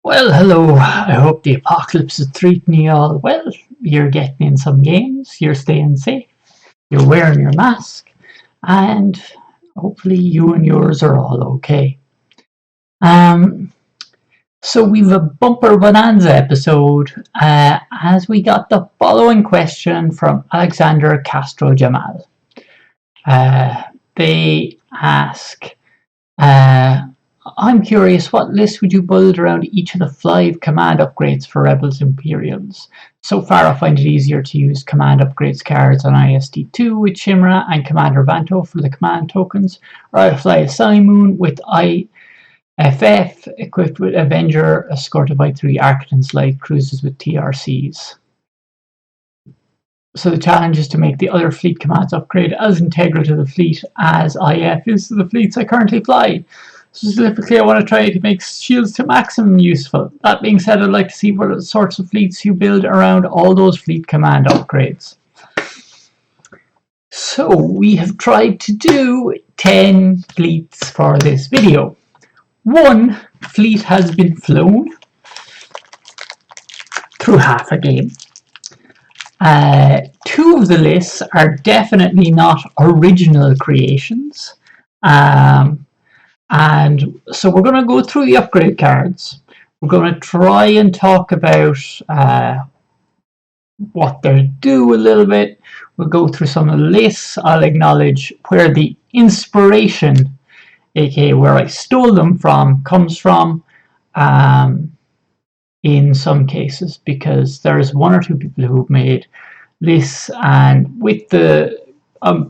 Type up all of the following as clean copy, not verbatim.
Well, hello. I hope the apocalypse is treating you all well. You're getting in some games, you're staying safe, you're wearing your mask, and hopefully you and yours are all okay. Um, so we've a bumper bonanza episode as we got the following question from Alexander Castro Jamal. They ask, uh, I'm curious, what list would you build around each of the 5 command upgrades for Rebels Imperials? So far, I find it easier to use command upgrades cards on ISD2 with Shimra and Commander Vanto for the command tokens, or I fly a Simoon with IFF equipped with Avenger, escorted by 3 Arctans light cruisers with TRCs. So the challenge is to make the other fleet commands upgrade as integral to the fleet as IF is to the fleets I currently fly. Specifically, I want to try to make shields to maximum useful. That being said, I'd like to see what sorts of fleets you build around all those fleet command upgrades. So we have tried to do 10 fleets for this video. 1 fleet has been flown through half a game. 2 of the lists are definitely not original creations. And so we're going to go through the upgrade cards. We're going to try and talk about what they do a little bit. We'll go through some of the lists. I'll acknowledge where the inspiration, aka where I stole them from, comes from in some cases, because there's 1 or 2 people who've made lists, and with the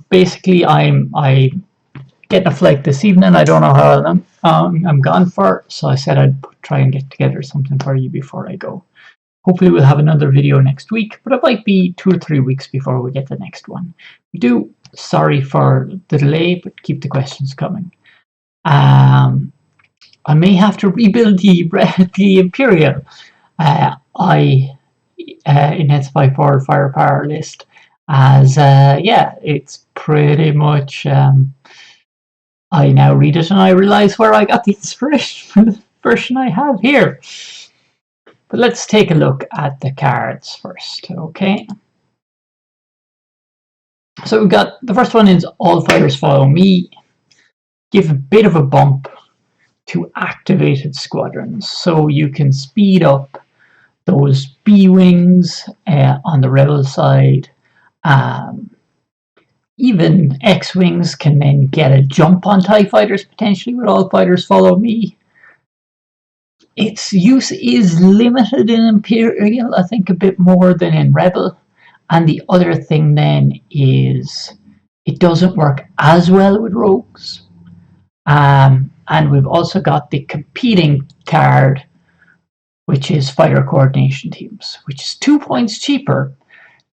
basically I getting a flight this evening. I don't know how long I'm gone for, so I said I'd try and get together something for you before I go. Hopefully we'll have another video next week, but it might be 2 or 3 weeks before we get the next one. Sorry for the delay, but keep the questions coming. I may have to rebuild the Imperial. I intensify forward firepower list as it's pretty much I now read it and I realize where I got the inspiration for the version I have here. But let's take a look at the cards first, okay? So we've got the first one is All Fighters Follow Me. Give a bit of a bump to activated squadrons, so you can speed up those B-wings on the Rebel side. Even X-Wings can then get a jump on TIE Fighters, potentially, with All Fighters Follow Me. Its use is limited in Imperial, I think a bit more than in Rebel. And the other thing then is it doesn't work as well with Rogues. And we've also got the competing card, which is Fighter Coordination Teams, which is 2 points cheaper,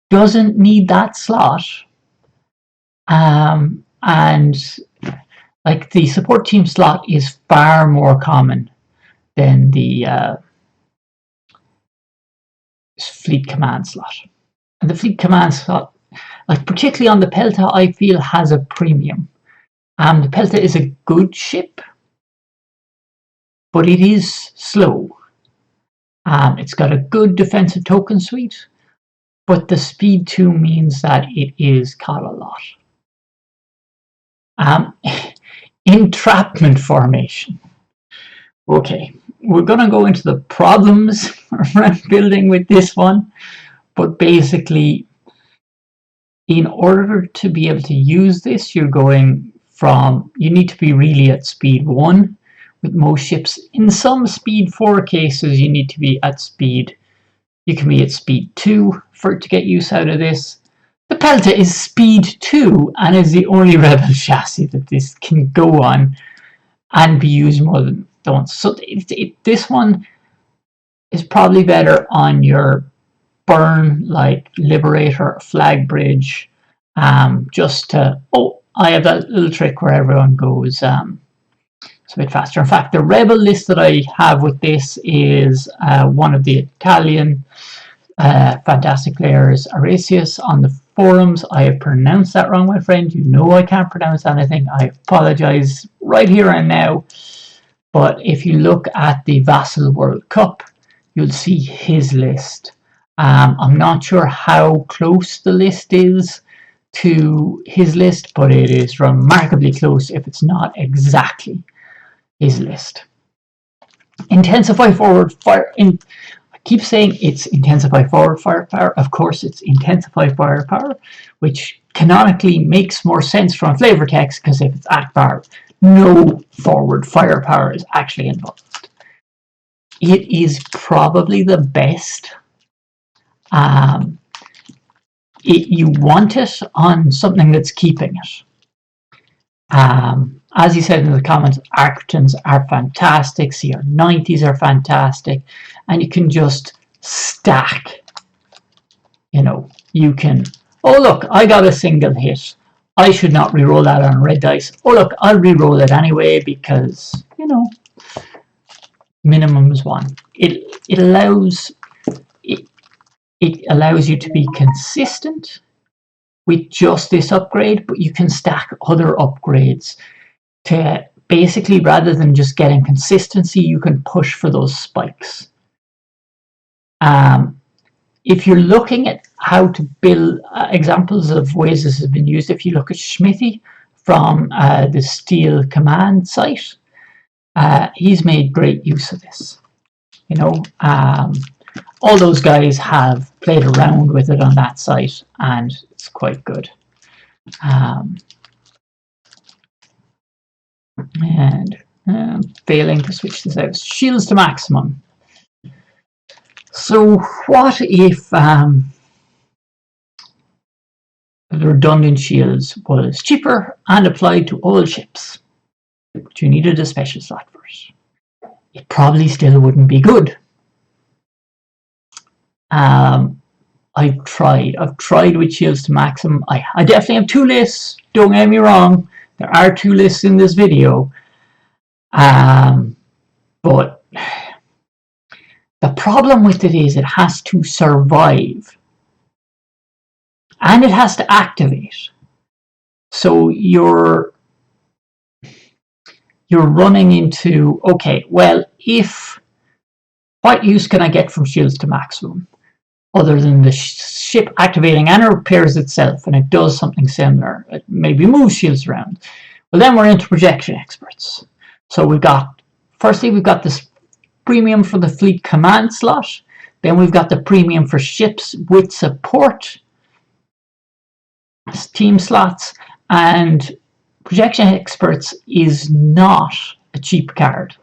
doesn't need that slot. And like the support team slot is far more common than the fleet command slot. And the fleet command slot, like particularly on the Pelta, I feel has a premium. The Pelta is a good ship, but it is slow. It's got a good defensive token suite, but the speed 2 means that it is caught a lot. Entrapment formation. Okay, we're going to go into the problems around building with this one, but basically, in order to be able to use this, you need to be really at speed 1 with most ships. In some speed 4 cases, you need to be at speed, you can be at speed 2 to get use out of this. The Pelta is speed 2 and is the only Rebel chassis that this can go on and be used more than once. So this one is probably better on your burn, like Liberator, Flag Bridge, just to, I have that little trick where everyone goes it's a bit faster. In fact, the Rebel list that I have with this is one of the Italian fantastic players, Arasius, on the forums. I have pronounced that wrong, my friend. You know I can't pronounce anything. I apologize right here and now. But if you look at the Vassal World Cup, you'll see his list. I'm not sure how close the list is to his list, but it is remarkably close if it's not exactly his list. Intensify forward fire. I keep saying it's intensify forward firepower. Of course, it's intensify firepower, which canonically makes more sense from flavor text, because if it's Akbar, no forward firepower is actually involved. It is probably the best. You want it on something that's keeping it. As you said in the comments, Arctons are fantastic, CR90s are fantastic, and you can just stack. You can, oh look, I got a single hit. I should not re-roll that on red dice. Oh look, I'll re-roll it anyway because, minimum is 1. It allows you to be consistent with just this upgrade, but you can stack other upgrades to basically, rather than just getting consistency, you can push for those spikes. If you're looking at how to build examples of ways this has been used, if you look at Schmithy from the Steel Command site, he's made great use of this. All those guys have played around with it on that site, and it's quite good. Failing to switch this out. Shields to maximum. So what if the redundant shields was cheaper and applied to all ships, but you needed a special slot for it? It probably still wouldn't be good. I've tried with shields to maximum. I definitely have 2 lists, don't get me wrong. There are 2 lists in this video. But the problem with it is it has to survive. And it has to activate. So you're running into, okay, well, what use can I get from shields to maximum? Other than the ship activating and it repairs itself, and it does something similar. It maybe moves shields around. Well, then we're into projection experts. So firstly we've got this premium for the fleet command slot. Then we've got the premium for ships with support team slots, and projection experts is not a cheap card.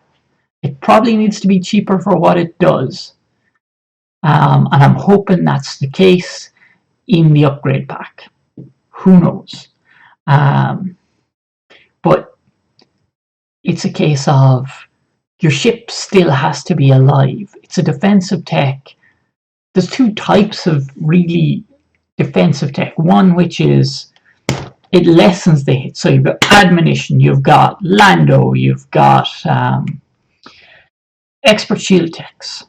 It probably needs to be cheaper for what it does. And I'm hoping that's the case in the upgrade pack. Who knows? But it's a case of your ship still has to be alive. It's a defensive tech. There's 2 types of really defensive tech. One which is it lessens the hit. So you've got admonition, you've got Lando, you've got expert shield techs.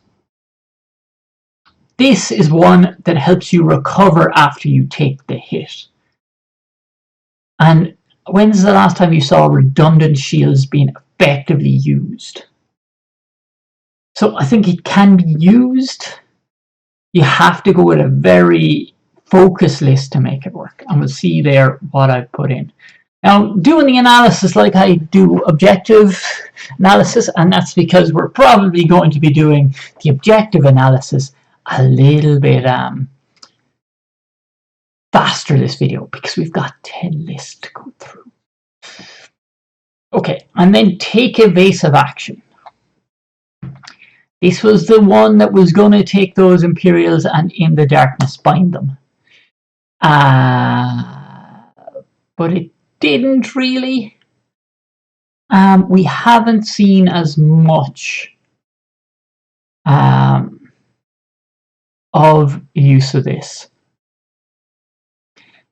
This is one that helps you recover after you take the hit. And when's the last time you saw redundant shields being effectively used? So I think it can be used. You have to go with a very focused list to make it work. And we'll see there what I've put in. Now, doing the analysis like I do objective analysis, and that's because we're probably going to be doing the objective analysis a little bit faster this video, because we've got 10 lists to go through. Okay, and then take evasive action. This was the one that was going to take those Imperials and in the darkness bind them. But it didn't really. We haven't seen as much of use of this.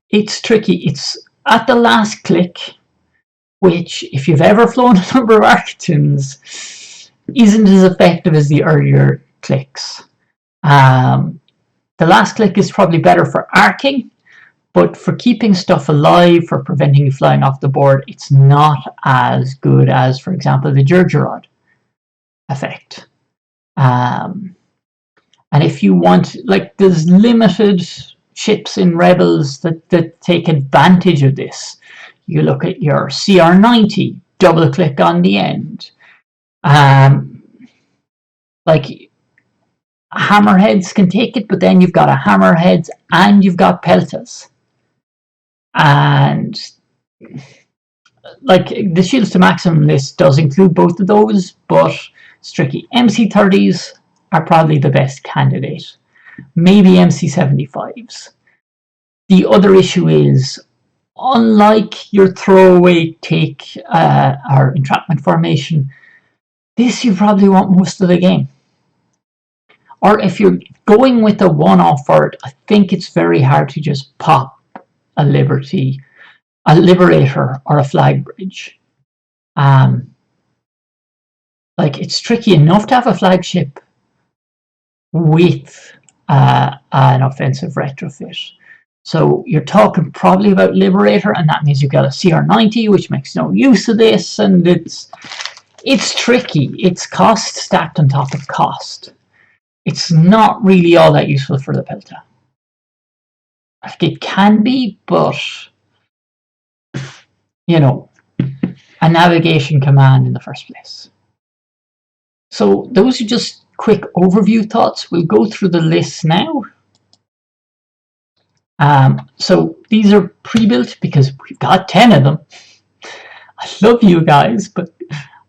It's tricky. It's at the last click, which, if you've ever flown a number of Arctons, isn't as effective as the earlier clicks. The last click is probably better for arcing, but for keeping stuff alive, for preventing you flying off the board, it's not as good as, for example, the Gergerod. effect. And if you want, like, there's limited ships in Rebels that take advantage of this. You look at your CR90, double click on the end. Like, hammerheads can take it, but then you've got a hammerheads and you've got peltas. And like, the shields to maximum list does include both of those, but it's tricky. MC30s are probably the best candidate. Maybe MC75s. The other issue is, unlike your throwaway take or entrapment formation, this you probably want most of the game. Or if you're going with a one-off for it, I think it's very hard to just pop a Liberator or a flag bridge. Like, it's tricky enough to have a flagship with an offensive retrofit. So you're talking probably about Liberator, and that means you've got a CR90, which makes no use of this, and it's tricky. It's cost stacked on top of cost. It's not really all that useful for the Pelta. It can be, but you know, a navigation command in the first place. So those are just quick overview thoughts. We'll go through the list now. So these are pre-built because we've got 10 of them. I love you guys, but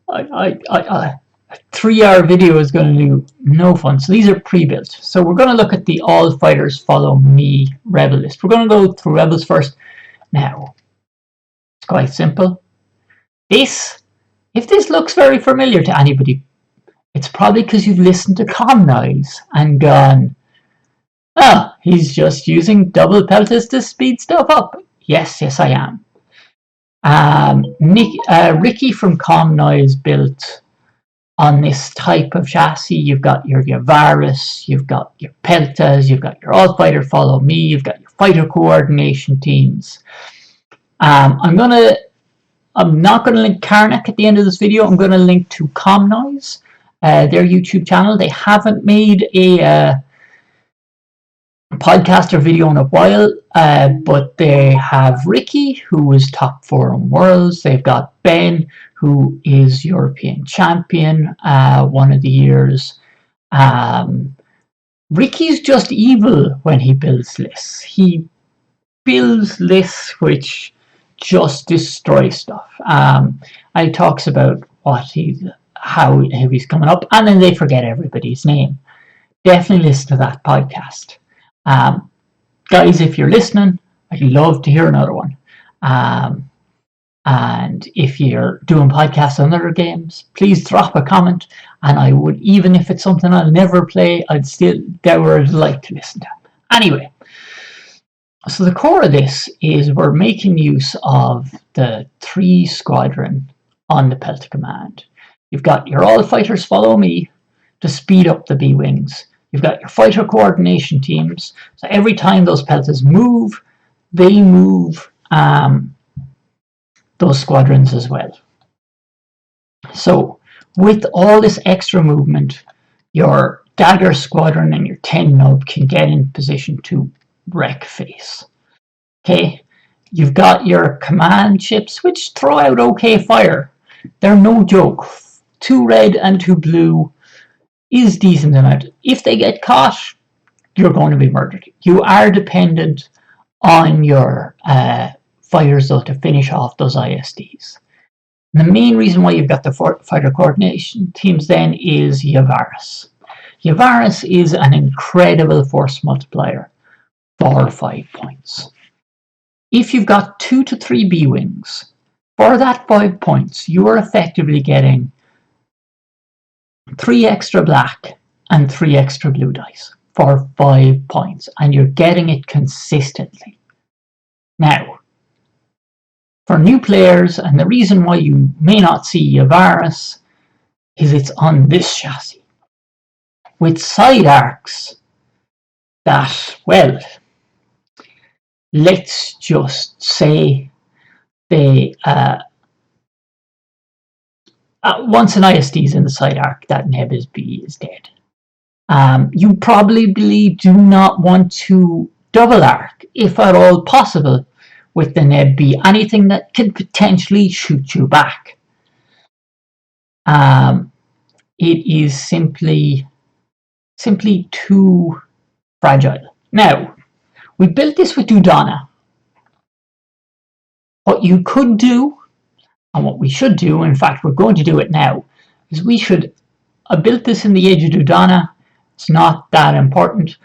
a 3-hour video is going to do no fun. So these are pre-built. So we're going to look at the all fighters follow me rebel list. We're going to go through rebels first. Now, it's quite simple. If this looks very familiar to anybody, it's probably because you've listened to Comnoise and gone, oh, he's just using double peltas to speed stuff up. Yes, I am. Ricky from Comnoise built on this type of chassis. You've got your Yavaris, you've got your peltas, you've got your all-fighter follow me, you've got your fighter coordination teams. I'm not going to link Karnak at the end of this video. I'm going to link to Comnoise, their YouTube channel. They haven't made a podcast or video in a while, but they have Ricky, who was top 4 in Worlds. They've got Ben, who is European champion one of the years. Ricky's just evil when he builds lists. He builds lists which just destroy stuff. And he talks about how he's coming up, and then they forget everybody's name. Definitely listen to that podcast. Guys, if you're listening, I'd love to hear another one. And if you're doing podcasts on other games, please drop a comment, and I would, even if it's something I'll never play, I'd like to listen to. Anyway, so the core of this is we're making use of the 3 squadron on the Pelta command. You've got your all fighters follow me to speed up the B-wings. You've got your fighter coordination teams. So every time those peltas move, they move those squadrons as well. So with all this extra movement, your dagger squadron and your 10 nub can get in position to wreck face. Okay, you've got your command ships, which throw out okay fire. They're no joke. 2 red and 2 blue is decent amount. If they get caught, you're going to be murdered. You are dependent on your fighters, though, to finish off those ISDs. And the main reason why you've got the fighter coordination teams then is Yavaris. Yavaris is an incredible force multiplier for 5 points. If you've got 2 to 3 B-wings, for that 5 points, you are effectively getting 3 extra black and 3 extra blue dice for 5 points, and you're getting it consistently. Now, for new players, and the reason why you may not see Yavaris is it's on this chassis with side arcs that, well, let's just say they once an ISD is in the side arc, that Neb is dead. You probably do not want to double arc, if at all possible, with the Neb B, anything that could potentially shoot you back. It is simply too fragile. Now, we built this with Dudana. What you could do, and what we should do, in fact we're going to do it now, is we should, I built this in the age of Dudana. It's not that important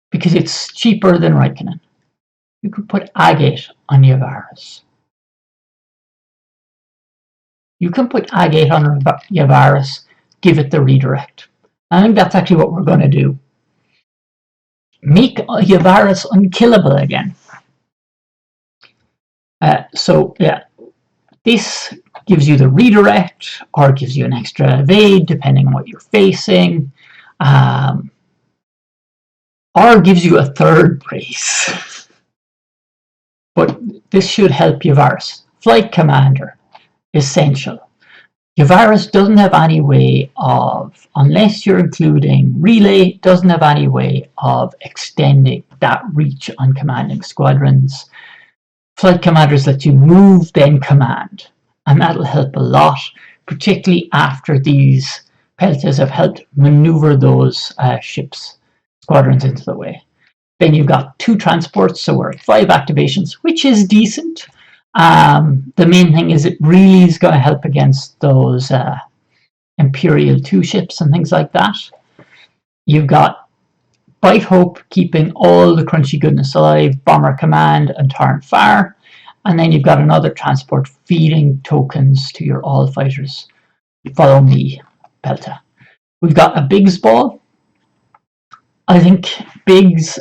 because it's cheaper than Raikkonen. You could put Agate on Yavaris. You can put Agate on Yavaris, give it the redirect. I think that's actually what we're going to do. Make Yavaris unkillable again. So yeah, this gives you the redirect, or gives you an extra evade depending on what you're facing, or gives you a third brace. But this should help Yavaris. Flight Commander, essential. Yavaris doesn't have any way of, unless you're including relay, doesn't have any way of extending that reach on commanding squadrons. Flight Commanders let you move, then command, and that'll help a lot, particularly after these peltas have helped maneuver those squadrons into the way. Then you've got 2 transports, so we're at 5 activations, which is decent. The main thing is it really is going to help against those Imperial 2 ships and things like that. You've got Bite Hope keeping all the crunchy goodness alive, Bomber Command and Torrent Fire, and then you've got another transport feeding tokens to your all fighters. Follow me, Pelta. We've got a Biggs ball. I think Biggs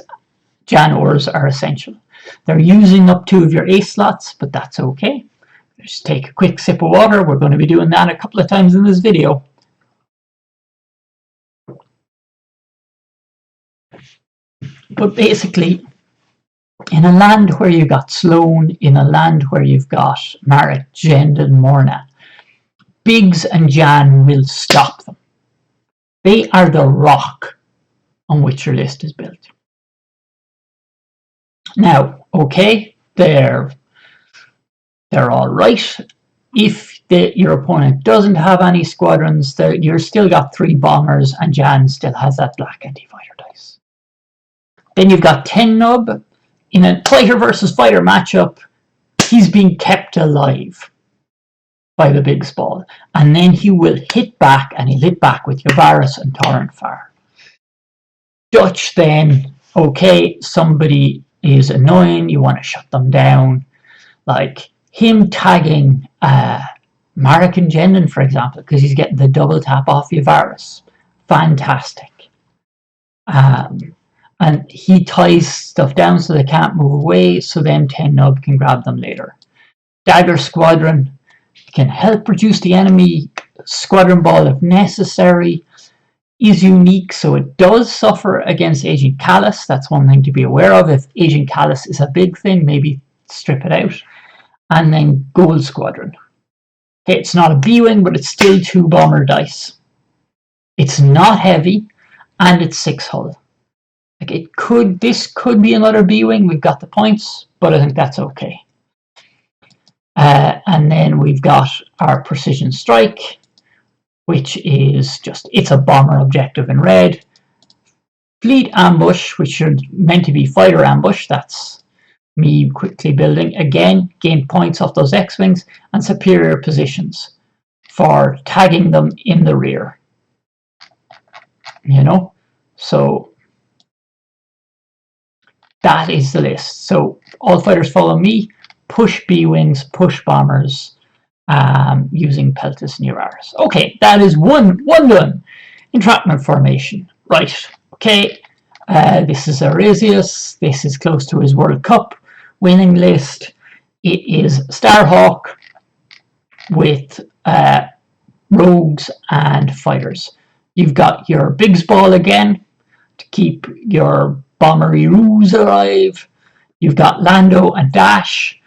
Jan ores are essential. They're using up 2 of your ace slots, but that's okay. Just take a quick sip of water. We're going to be doing that a couple of times in this video. But basically, in a land where you've got Sloan, in a land where you've got Marit, Jend and Morna, Biggs and Jan will stop them. They are the rock on which your list is built. Now, okay, they're all right. If your opponent doesn't have any squadrons, you've still got 3 bombers, and Jan still has that black anti-fighter dice. Then you've got 10 Nub. In a fighter versus fighter matchup, he's being kept alive by the Biggs ball, and then he will hit back, and he'll hit back with Yavaris and Torrent Fire. Dutch then, okay, somebody is annoying, you want to shut them down, like him tagging Marek and Jendon, for example, because he's getting the double tap off Yavaris. Fantastic. And he ties stuff down so they can't move away, so then 10 Nub can grab them later. Dagger Squadron can help reduce the enemy squadron ball if necessary. Is unique, so it does suffer against Agent Callus. That's one thing to be aware of. If Agent Callus is a big thing, maybe strip it out. And then Gold Squadron. Okay, it's not a B-Wing, but it's still 2 bomber dice. It's not heavy, and it's 6 hull. Like this could be another B-Wing. We've got the points, but I think that's okay. And then we've got our Precision Strike, which is just, it's a bomber objective in red. Fleet Ambush, which should meant to be fighter ambush. That's me quickly building. Again, gain points off those X-Wings, and superior positions for tagging them in the rear. You know, so that is the list. So all fighters follow me. Push B-Wings, push bombers, using Peltas and Yavaris. Okay, that is one done. Entrapment formation. Right, okay. This is Aresius. This is close to his World Cup winning list. It is Starhawk with rogues and fighters. You've got your Biggs ball again to keep your bombery roos alive. You've got Lando and Dash.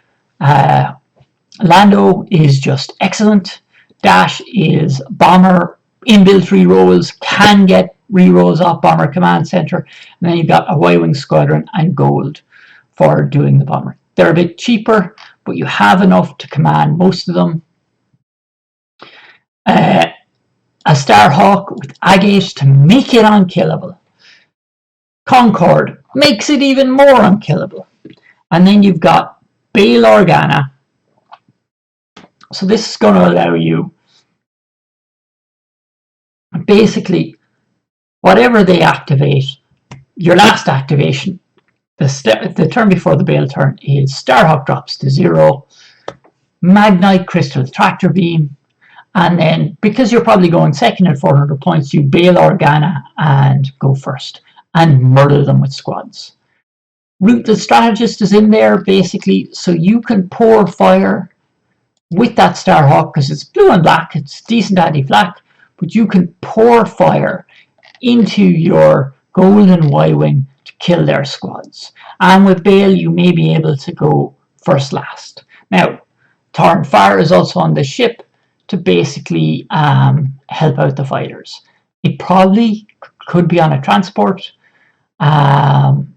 Lando is just excellent. Dash is bomber, inbuilt rerolls, can get rerolls off bomber command center, and then you've got a Y-wing squadron and gold for doing the bomber. They're a bit cheaper, but you have enough to command most of them. A Starhawk with Agate to make it unkillable. Concorde makes it even more unkillable. And then you've got Bail Organa. So this is going to allow you, basically, whatever they activate, your last activation, the turn before the Bail turn is Starhawk drops to 0, Magnite Crystal Tractor Beam, and then because you're probably going second at 400 points, you Bail Organa and go first and murder them with squads. Ruthless Strategist is in there basically, so you can pour fire with that Starhawk because it's blue and black, it's decent anti-flak, but you can pour fire into your golden Y-wing to kill their squads. And with Bail, you may be able to go first last. Now, Torrent Fire is also on the ship to basically help out the fighters. It probably could be on a transport, and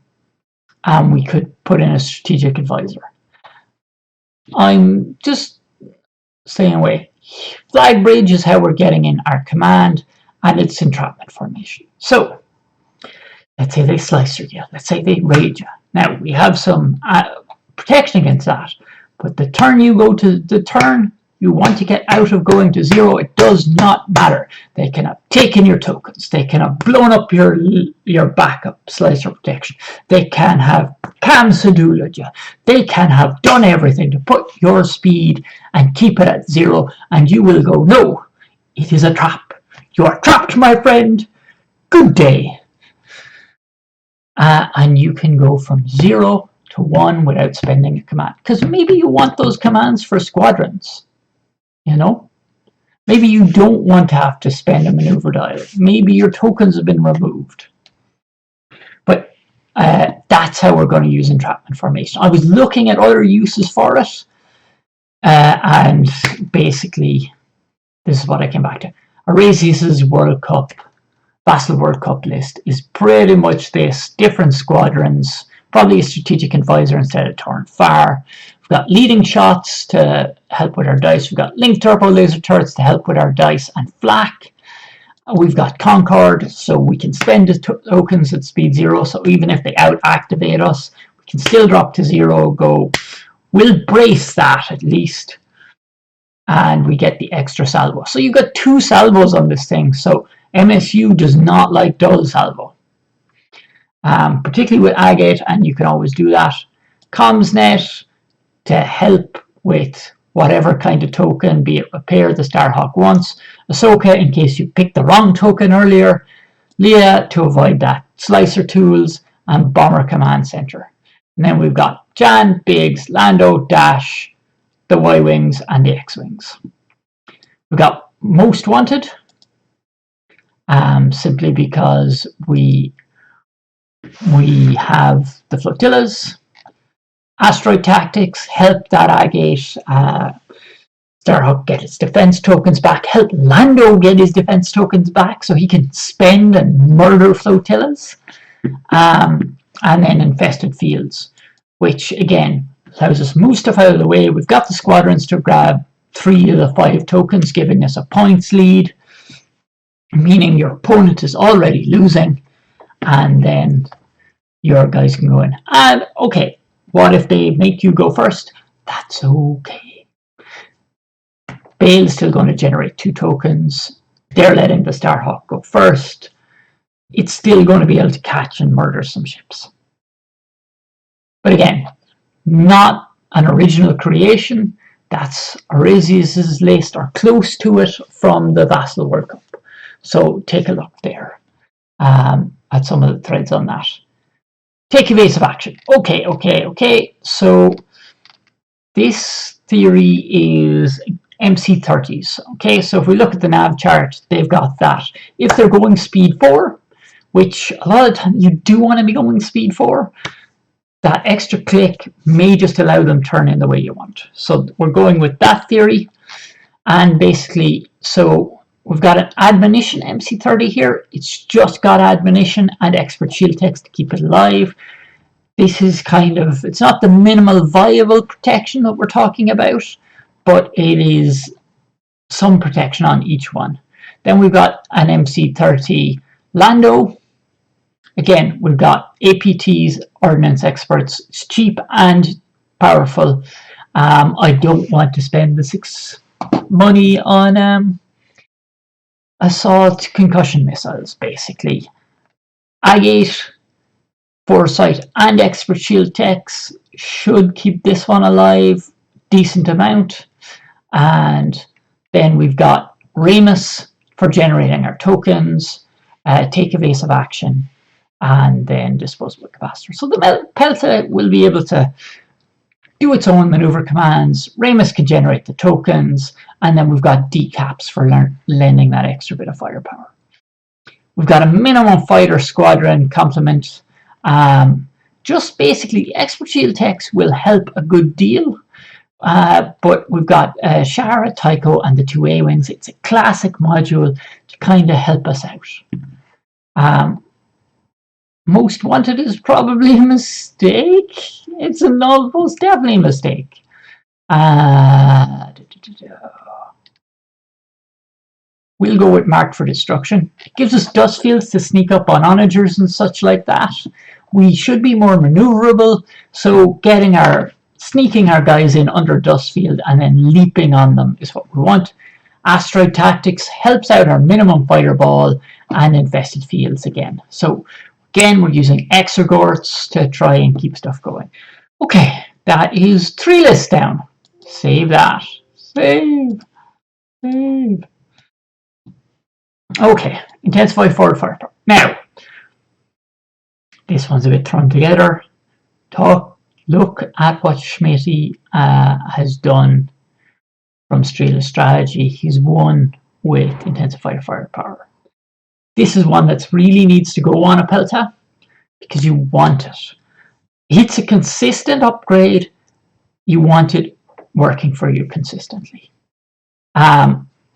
we could put in a strategic advisor. I'm just staying away. Flag Bridge is how we're getting in our command, and it's entrapment formation. So let's say they slicer you, let's say they raid you. Now we have some protection against that, but the turn you go to the turn you want to get out of going to 0, it does not matter. They can have taken your tokens, they can have blown up your backup slicer protection, they can have Kamsadula'd you, they can have done everything to put your speed and keep it at 0, and you will go, no, it is a trap. You are trapped, my friend. Good day. And you can go from 0 to 1 without spending a command. Because maybe you want those commands for squadrons. You know? Maybe you don't want to have to spend a maneuver dial. Maybe your tokens have been removed. But that's how we're going to use entrapment formation. I was looking at other uses for it. And basically, this is what I came back to. Arasius' World Cup, Vassal World Cup list is pretty much this. Different squadrons, probably a strategic advisor instead of Torrent Fire. We've got leading shots to help with our dice. We've got linked turbo laser turrets to help with our dice and flak. We've got Concorde, so we can spend the tokens at speed 0, so even if they out-activate us, we can still drop to 0, go. We'll brace that at least. And we get the extra salvo. So you've got 2 salvos on this thing. So MSU does not like dull salvo. Particularly with Agate, and you can always do that. CommsNet to help with whatever kind of token, be it repair the Starhawk wants. Ahsoka in case you picked the wrong token earlier. Leah to avoid that. Slicer tools and Bomber Command Center. And then we've got Jan, Biggs, Lando, Dash, the Y-Wings and the X-Wings. We've got Most Wanted, simply because we have the flotillas. Asteroid Tactics, help that Agate Starhawk get its defense tokens back, help Lando get his defense tokens back so he can spend and murder flotillas. And then Infested Fields, which again allows us to move stuff out of the way. We've got the squadrons to grab 3 of the 5 tokens, giving us a points lead, meaning your opponent is already losing, and then your guys can go in. And okay, what if they make you go first? That's okay. Bail's still going to generate 2 tokens. They're letting the Starhawk go first. It's still going to be able to catch and murder some ships. But again, not an original creation. That's Arasius' list, or close to it, from the Vassal World Cup. So take a look there at some of the threads on that. Take evasive action. Okay. So this theory is MC30s. Okay, so if we look at the nav chart, they've got that. If they're going speed 4, which a lot of the time you do want to be going speed 4, that extra click may just allow them to turn in the way you want. So we're going with that theory. And basically, so we've got an admonition MC30 here. It's just got admonition and expert shield text to keep it alive. This is kind of, it's not the minimal viable protection that we're talking about, but it is some protection on each one. Then we've got an MC30 Lando. Again, we've got APTs, Ordnance Experts. It's cheap and powerful. I don't want to spend the 6 money on assault concussion missiles, basically. Agate, Foresight, and Expert Shield Techs should keep this one alive decent amount. And then we've got Ramus for generating our tokens, take evasive action, and then disposable capacitor. So the Pelta will be able to do its own maneuver commands. Ramus can generate the tokens, and then we've got decaps for lending that extra bit of firepower. We've got a minimum fighter squadron complement. Just basically, expert shield techs will help a good deal. But we've got Shara, Tycho, and the 2 A-Wings. It's a classic module to kind of help us out. Most wanted is probably a mistake. It's most definitely a mistake. We'll go with Marked for Destruction. It gives us dust fields to sneak up on onagers and such like that. We should be more maneuverable, so sneaking our guys in under dust field and then leaping on them is what we want. Asteroid Tactics helps out our minimum fighter ball and infested fields again. So again, we're using exergorts to try and keep stuff going. Okay, that is 3 lists down. Save that. Save. Okay, intensify forward firepower. Now, this one's a bit thrown together. Look at what Schmitty has done from Strela Strategy. He's won with intensified firepower. This is one that really needs to go on a Pelta because you want it. It's a consistent upgrade. You want it working for you consistently.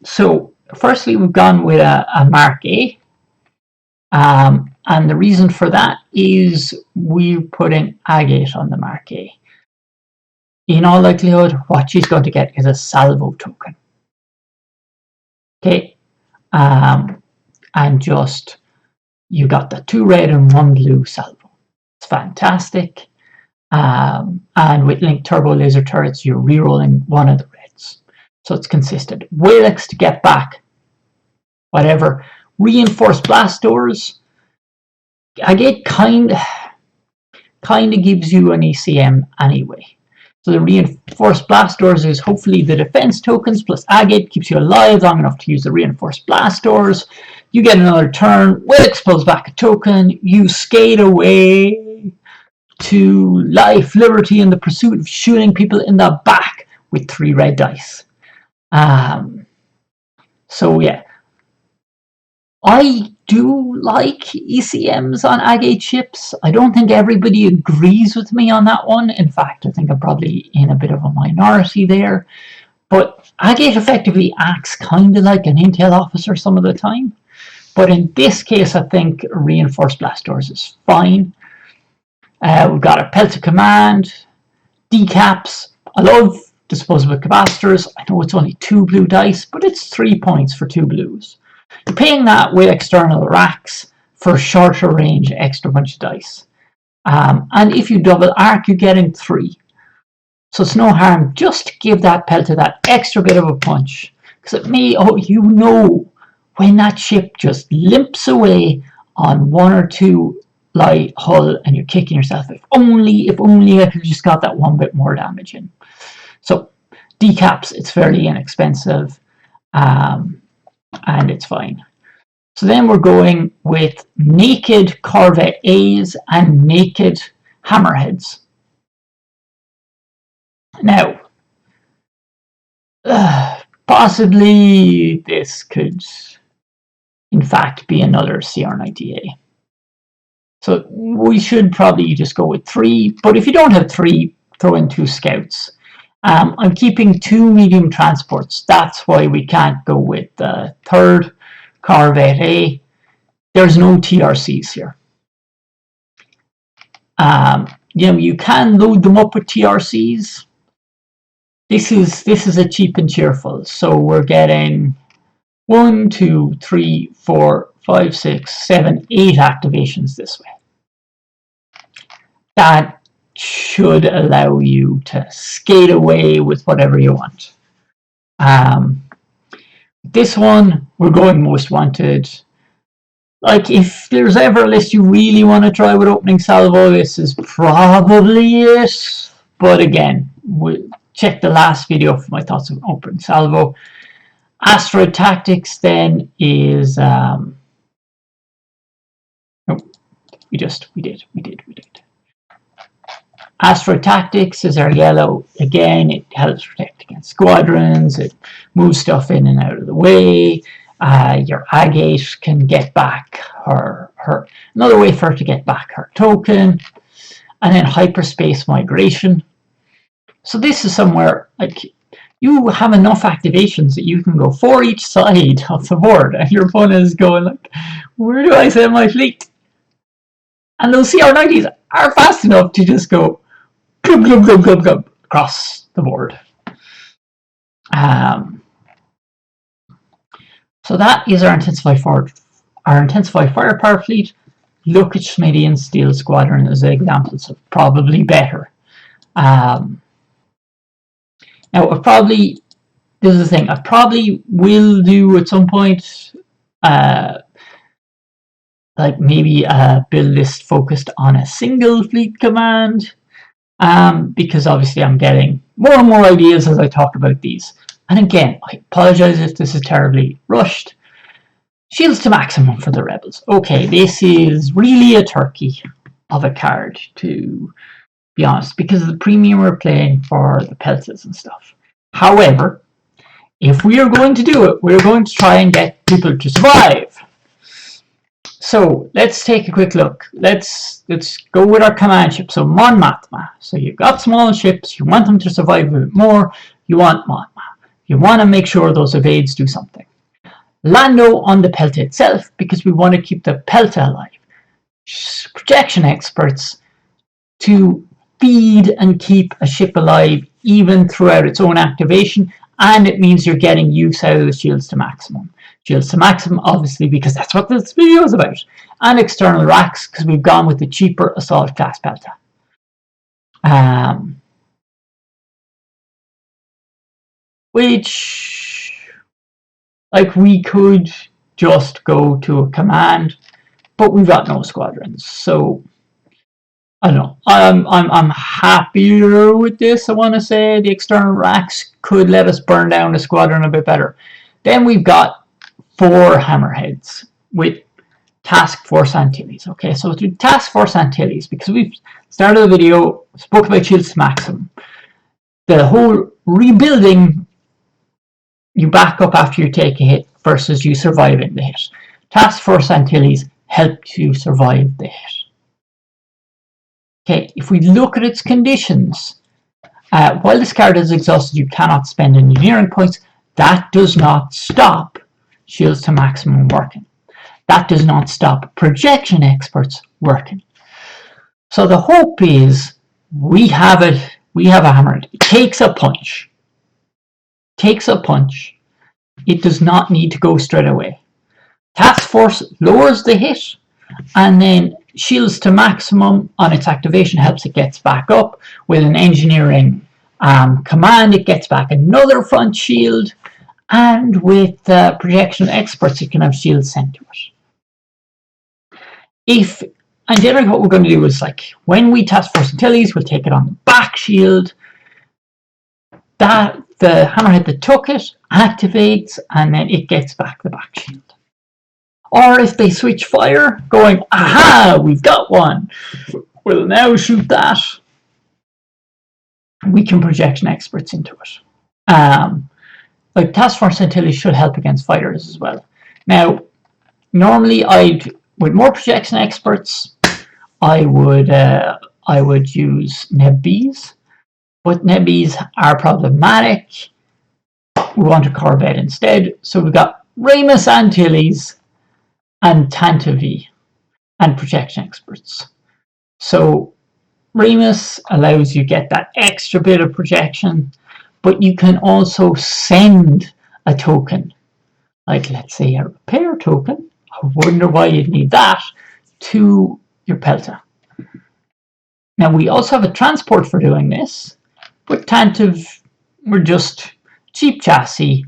So firstly, we've gone with a Mark A. And the reason for that is we're putting Agate on the Mark A. In all likelihood, what she's going to get is a salvo token. Okay. And just, you got the 2 red and 1 blue salvo. It's fantastic. And with linked turbo laser turrets, you're rerolling 1 of the reds. So it's consistent. Walex to get back whatever. Reinforced blast doors. Agate kind of gives you an ECM anyway. So the reinforced blast doors is hopefully the defense tokens plus Agate keeps you alive long enough to use the reinforced blast doors. You get another turn. Walex pulls back a token. You skate away to life, liberty, and the pursuit of shooting people in the back with 3 red dice. So yeah. I do like ECMs on Agate ships. I don't think everybody agrees with me on that one. In fact, I think I'm probably in a bit of a minority there. But Agate effectively acts kind of like an intel officer some of the time. But in this case, I think reinforced blast doors is fine. We've got a Pelta command, decaps. I love disposable capacitors. I know it's only 2 blue dice, but it's 3 points for 2 blues. You're paying that with external racks for shorter range extra bunch of dice. And if you double arc, you're getting 3. So it's no harm just to give that Pelta that extra bit of a punch. Because it may, when that ship just limps away on 1 or 2 light hull and you're kicking yourself, if only I could have just got that 1 bit more damage in. So decaps, it's fairly inexpensive. And it's fine. So then we're going with naked Corvette A's and naked Hammerheads. Now, possibly this could, in fact, be another CR90A. So we should probably just go with 3, but if you don't have 3, throw in 2 scouts. I'm keeping 2 medium transports. That's why we can't go with the third Corvette A. There's no TRCs here. You can load them up with TRCs. This is a cheap and cheerful. So we're getting 1, 2, 3, 4, 5, 6, 7, 8 activations this way. That should allow you to skate away with whatever you want. This one, we're going most wanted. Like, if there's ever a list you really want to try with opening salvo, this is probably it. But again, we'll check the last video for my thoughts on opening salvo. Asteroid Tactics then is we did. Asteroid Tactics is our yellow. Again, it helps protect against squadrons. It moves stuff in and out of the way. Your agate can get back her another way for her to get back her token. And then hyperspace migration. So this is somewhere like you have enough activations that you can go for each side of the board, and your opponent is going like, where do I send my fleet? And those CR90s are fast enough to just go glub, glub, glub, glub, glub, across the board. So that is our Intensify Firepower fleet. Look at Schmidian Steel Squadron as examples of probably better. Now, this is the thing, I probably will do at some point, like maybe a build list focused on a single fleet command, because obviously I'm getting more and more ideas as I talk about these. And again, I apologize if this is terribly rushed. Shields to maximum for the rebels. Okay, this is really a turkey of a card, to be honest, because of the premium we're playing for the pelters and stuff. However, if we are going to do it, we're going to try and get people to survive. So let's take a quick look. Let's go with our command ship. So Mon Mothma. So you've got small ships. You want them to survive a bit more. You want Mothma. You want to make sure those evades do something. Lando on the Pelta itself, because we want to keep the Pelta alive. Projection experts to feed and keep a ship alive even throughout its own activation, and it means you're getting use out of the shields to maximum. Shields to maximum, obviously, because that's what this video is about. And external racks, because we've gone with the cheaper assault class Pelta. Which, like, we could just go to a command, but we've got no squadrons, so I don't know. I'm happier with this. I want to say the external racks could let us burn down a squadron a bit better. Then we've got 4 hammerheads with Task Force Antilles. Okay, so through Task Force Antilles, because we've started the video, spoke about shields to maximum. The whole rebuilding, you back up after you take a hit versus you surviving the hit. Task Force Antilles help you survive the hit. Okay, if we look at its conditions, while this card is exhausted, you cannot spend engineering points. That does not stop shields to maximum working. That does not stop projection experts working. So the hope is we have it. We have a hammer. It takes a punch. Takes a punch. It does not need to go straight away. Task Force lowers the hit, and then shields to maximum on its activation helps it gets back up. With an engineering command, it gets back another front shield, and with projection experts, it can have shields sent to it. And generally what we're going to do is, like, when we Task Force Antilles, we'll take it on the back shield. That the hammerhead that took it activates, and then it gets back the back shield. Or if they switch fire, going, aha, we've got one. We'll now shoot that. We can projection experts into it. Like Task Force Antilles should help against fighters as well. Now, normally with more projection experts, I would use Neb Bees. but nebbies are problematic. We want a Corvette instead, so we've got Remus Antilles and Tantavi and protection experts. So Remus allows you to get that extra bit of protection, but you can also send a token, like let's say a repair token. I wonder why you'd need that, to your Pelta. Now we also have a transport for doing this, but Tantive, we're just cheap chassis.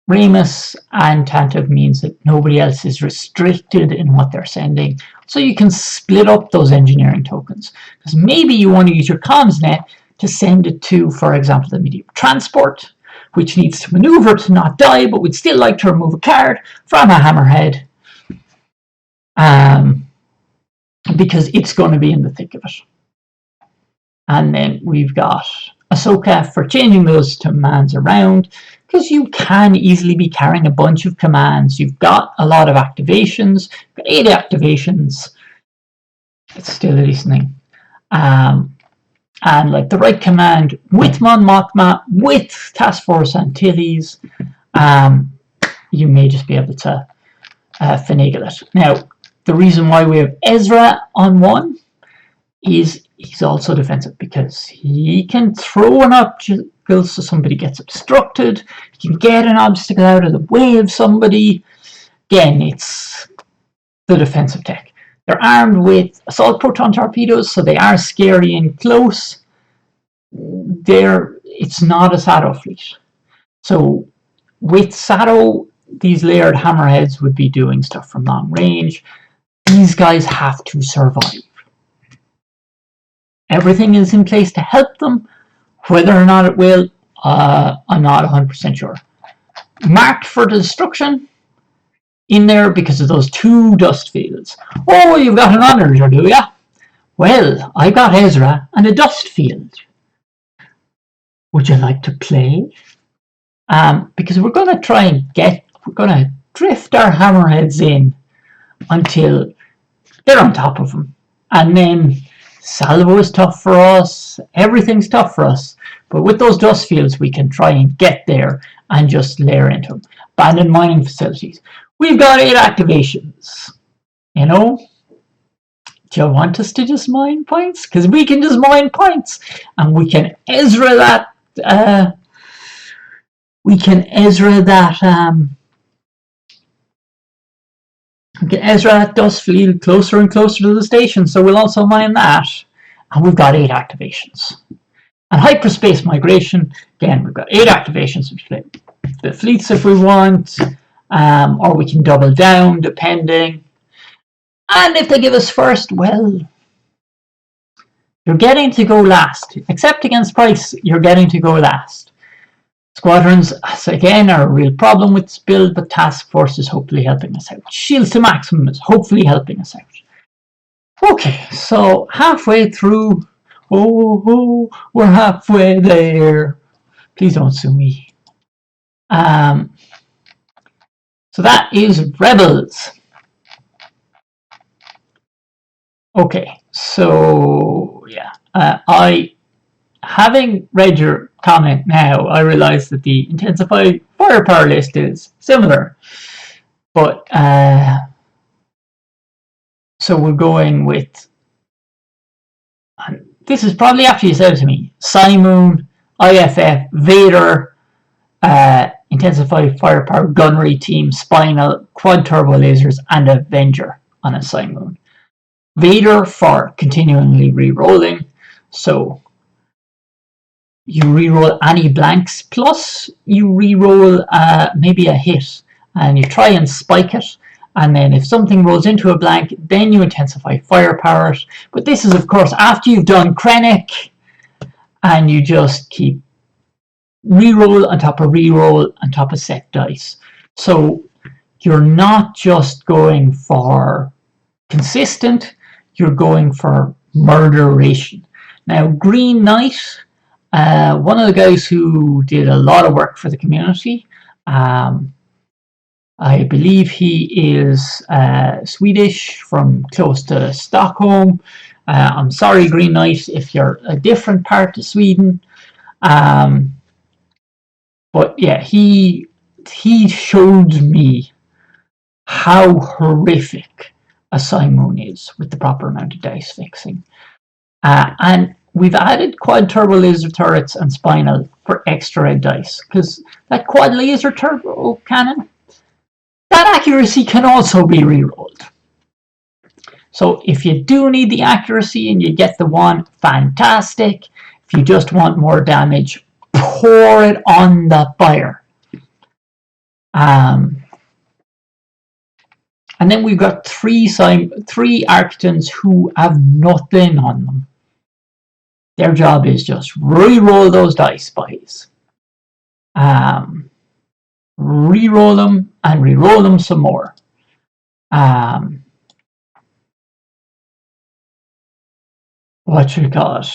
Remus and Tantive means that nobody else is restricted in what they're sending, so you can split up those engineering tokens. Because maybe you want to use your comms net to send it to, for example, the medium transport, which needs to maneuver to not die, but would still like to remove a card from a hammerhead, because it's going to be in the thick of it. And then we've got Ahsoka for changing those commands around, because you can easily be carrying a bunch of commands. You've got a lot of activations, 8 activations. It's still listening. And like the right command with Mon Mothma, with Task Force Antilles, you may just be able to finagle it. Now, the reason why we have Ezra on 1 is he's also defensive, because he can throw an obstacle so somebody gets obstructed. He can get an obstacle out of the way of somebody. Again, it's the defensive tech. They're armed with assault proton torpedoes, so they are scary and close. It's not a Sato fleet. So with Sato, these layered hammerheads would be doing stuff from long range. These guys have to survive. Everything is in place to help them. Whether or not it will, I'm not 100% sure. Marked for destruction in there because of those 2 dust fields. Oh, you've got an Onager, do ya? Well, I got Ezra and a dust field. Would you like to play? Because we're going to drift our hammerheads in until they're on top of them. And then salvo is tough for us, everything's tough for us, but with those dust fields we can try and get there and just layer into them. Abandoned mining facilities. We've got 8 activations. You know, do you want us to just mine points? Because we can just mine points, and we can Ezra that. Ezra that dust field closer and closer to the station, so we'll also mine that. And we've got 8 activations. And hyperspace migration, again, we've got 8 activations. We play the fleets if we want, or we can double down depending. And if they give us first, well, you're getting to go last. Except against price, you're getting to go last. Squadrons, again, are a real problem with this build, but Task Force is hopefully helping us out. Shields to Maximum is hopefully helping us out. Okay, so halfway through. Oh, we're halfway there. Please don't sue me. So that is Rebels. Okay, so yeah, having read your comment now, I realize that the intensified firepower list is similar, but so we're going with, and this is probably after you said it to me, Simoon, IFF, Vader, intensified firepower gunnery team, spinal, quad turbo lasers, and Avenger on a Simoon. Vader for continually re-rolling, so you re-roll any blanks, plus you re-roll maybe a hit, and you try and spike it, and then if something rolls into a blank, then you intensify firepower. But this is, of course, after you've done Krennic, and you just keep re-roll on top of re-roll on top of set dice. So you're not just going for consistent, you're going for murderation. Now, Green Knight, one of the guys who did a lot of work for the community, I believe he is Swedish, from close to Stockholm. I'm sorry, Green Knight, if you're a different part of Sweden. But yeah, he showed me how horrific a Simoon is with the proper amount of dice fixing. And we've added quad turbo laser turrets and spinal for extra red dice, because that quad laser turbo cannon, that accuracy can also be rerolled. So if you do need the accuracy and you get the one, fantastic. If you just want more damage, pour it on the fire. And then we've got three Architects who have nothing on them. Their job is just re-roll those dice, boys. Re-roll them and re-roll them some more. What you call it?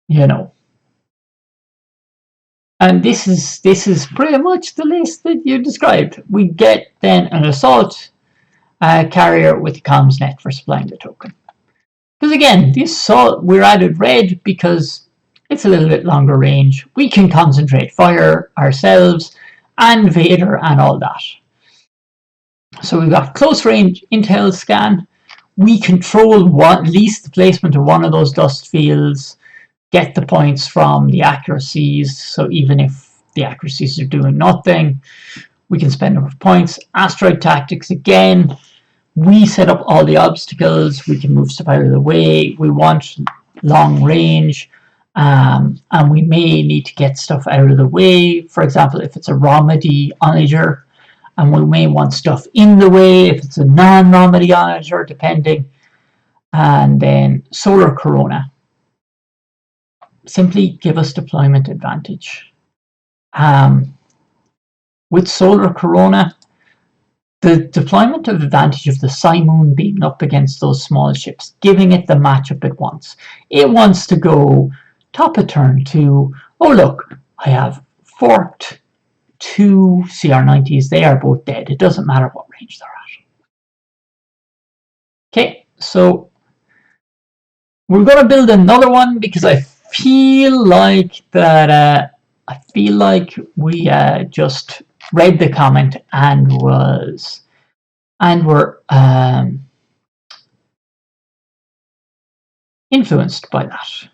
You know. And this is pretty much the list that you described. We get then an assault carrier with a comms net for supplying the token. Because again, the assault, we're added red because it's a little bit longer range. We can concentrate fire ourselves and Vader and all that. So we've got close range intel scan. We control at least the placement of one of those dust fields, get the points from the accuracies. So even if the accuracies are doing nothing, we can spend enough points. Asteroid tactics again. We set up all the obstacles. We can move stuff out of the way. We want long range, and we may need to get stuff out of the way. For example, if it's a Romedy onager, and we may want stuff in the way if it's a non-Romedy onager, depending. And then Solar Corona. Simply give us deployment advantage. With Solar Corona, the deployment of advantage of the Simoon being up against those small ships, giving it the matchup it wants. It wants to go top of turn to, oh look, I have forked 2 CR90s, they are both dead. It doesn't matter what range they're at. Okay, so we're going to build another one because I feel like that we just read the comment and were influenced by that.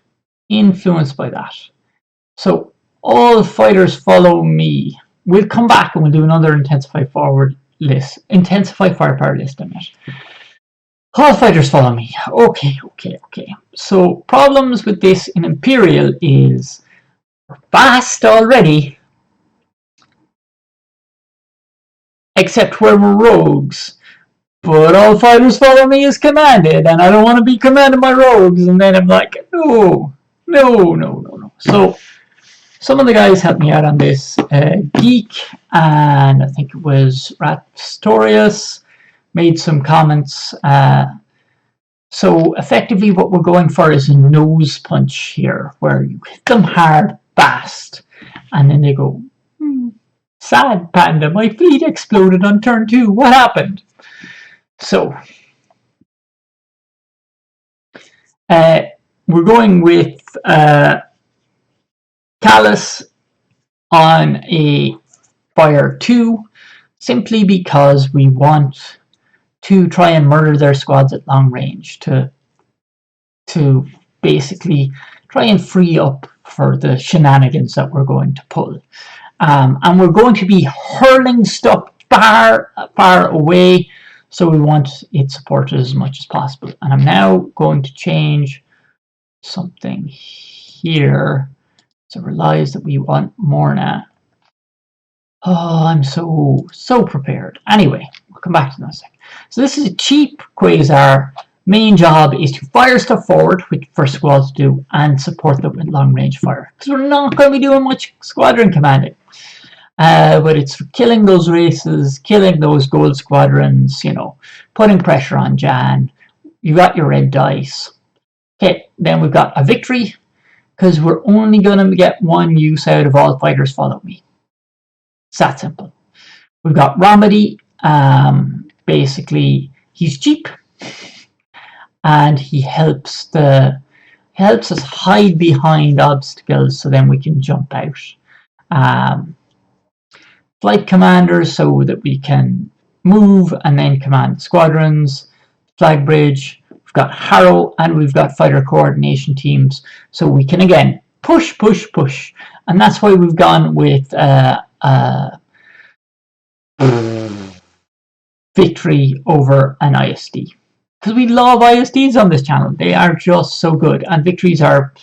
So all fighters follow me. We'll come back and we'll do another intensify firepower list on it. All fighters follow me. Okay. So problems with this in Imperial is we're fast already, except when we're rogues. But all fighters follow me as commanded, and I don't want to be commanded by rogues. And then I'm like, no. So some of the guys helped me out on this. Geek, and I think it was Rastorius, made some comments. So effectively what we're going for is a nose punch here, where you hit them hard, fast, and then they go, sad panda, my feet exploded on turn 2, what happened? So we're going with Callus on a fire 2, simply because we want to try and murder their squads at long range to basically try and free up for the shenanigans that we're going to pull. And we're going to be hurling stuff far away, so we want it supported as much as possible. And I'm now going to change something here to realize that we want more now. Oh, I'm so prepared. Anyway, we'll come back to that in a second. So this is a cheap Quasar. Main job is to fire stuff forward, which first squads do, and support them with long range fire. Because we're not going to be doing much squadron commanding. But it's for killing those races, killing those gold squadrons, putting pressure on Jan. You got your red dice. Okay, then we've got a victory, because we're only going to get one use out of all fighters follow me. It's that simple. We've got Romedy. Basically, he's cheap. and he helps us hide behind obstacles so then we can jump out. Flight commanders so that we can move and then command squadrons. Flag bridge, we've got Harrow, and we've got fighter coordination teams, so we can again push, push, push, and that's why we've gone with victory over an ISD, because we love ISDs on this channel. They are just so good, and victories are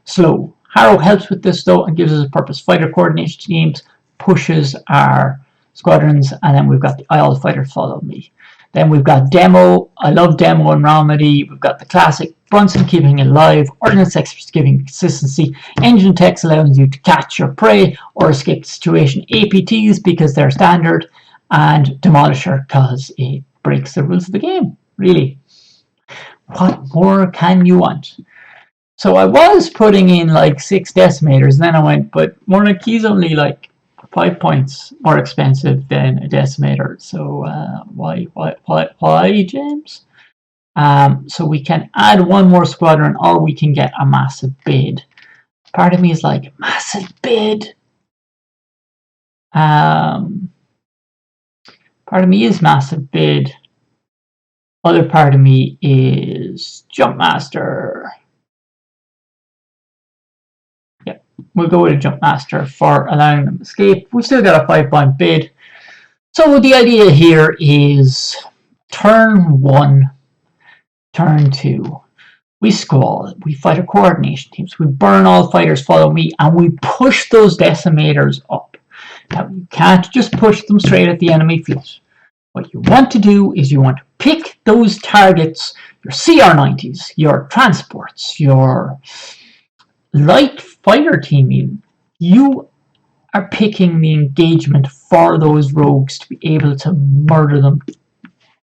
slow. Harrow helps with this though and gives us a purpose. Fighter coordination teams pushes our squadrons, and then we've got the Isle fighters follow me. Then we've got Demo. I love Demo and Romedy. We've got the classic Brunson keeping it alive, Ordnance Experts giving consistency, Engine Techs allowing you to catch your prey or escape the situation, APTs because they're standard, and Demolisher because it breaks the rules of the game. Really, what more can you want? So I was putting in like 6 decimators, and then I went, but Monarchy's only like 5 points more expensive than a decimator. So why, James? So we can add 1 more squadron, or we can get a massive bid. Part of me is like, massive bid. Part of me is massive bid. Other part of me is Jumpmaster. Yep, we'll go with a Jumpmaster for allowing them to escape. We've still got a 5-point bid. So the idea here is turn 1, turn 2. We squall, we fighter coordination teams, we burn all fighters, follow me, and we push those decimators up. Now, you can't just push them straight at the enemy fleet. What you want to do is you want to pick those targets, your CR-90s, your transports, your light fighter team even. You are picking the engagement for those rogues to be able to murder them.